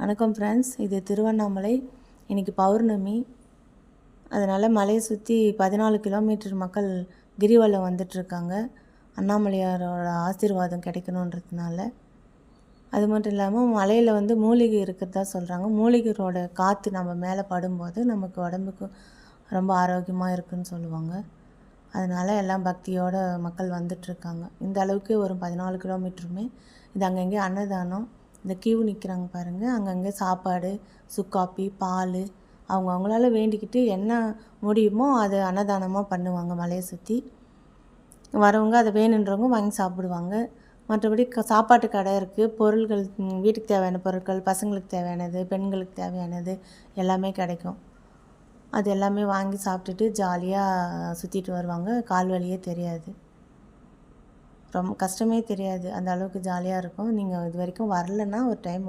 வணக்கம் ஃப்ரெண்ட்ஸ், இது திருவண்ணாமலை. இன்றைக்கி பௌர்ணமி. அதனால் மலையை சுற்றி 14 கிலோமீட்டர் மக்கள் கிரிவலம் வந்துட்டுருக்காங்க. அண்ணாமலையாரோட ஆசீர்வாதம் கிடைக்கணுன்றதுனால. அது மட்டும் இல்லாமல் மலையில் மூலிகை இருக்கிறதா சொல்கிறாங்க. மூலிகையோட காற்று நம்ம மேலே படும்போது நமக்கு உடம்புக்கு ரொம்ப ஆரோக்கியமாக இருக்குதுன்னு சொல்லுவாங்க. அதனால் எல்லாம் பக்தியோடு மக்கள் வந்துட்டுருக்காங்க. இந்த அளவுக்கு ஒரு 14 கிலோமீட்டருமே இது அங்கங்கே அன்னதானம். இந்த கியூ நிற்கிறாங்க பாருங்கள், அங்கங்கே சாப்பாடு, சுக்காப்பி, பால் அவங்களால வேண்டிக்கிட்டு என்ன முடியுமோ அதை அன்னதானமாக பண்ணுவாங்க. மலையை சுற்றி வரவங்க அதை வேணுன்றவங்க வாங்கி சாப்பிடுவாங்க. மற்றபடி சாப்பாட்டு கடை இருக்குது. பொருட்கள், வீட்டுக்கு தேவையான பொருட்கள், பசங்களுக்கு தேவையானது, பெண்களுக்கு தேவையானது எல்லாமே கிடைக்கும். அது எல்லாமே வாங்கி சாப்பிட்டுட்டு ஜாலியாக சுற்றிட்டு வருவாங்க. கால் வலியே தெரியாது, ரொம்ப கஷ்டமே தெரியாது. அந்த அளவுக்கு ஜாலியாக இருக்கும். நீங்கள் இது வரைக்கும் வரலைன்னா ஒரு டைம்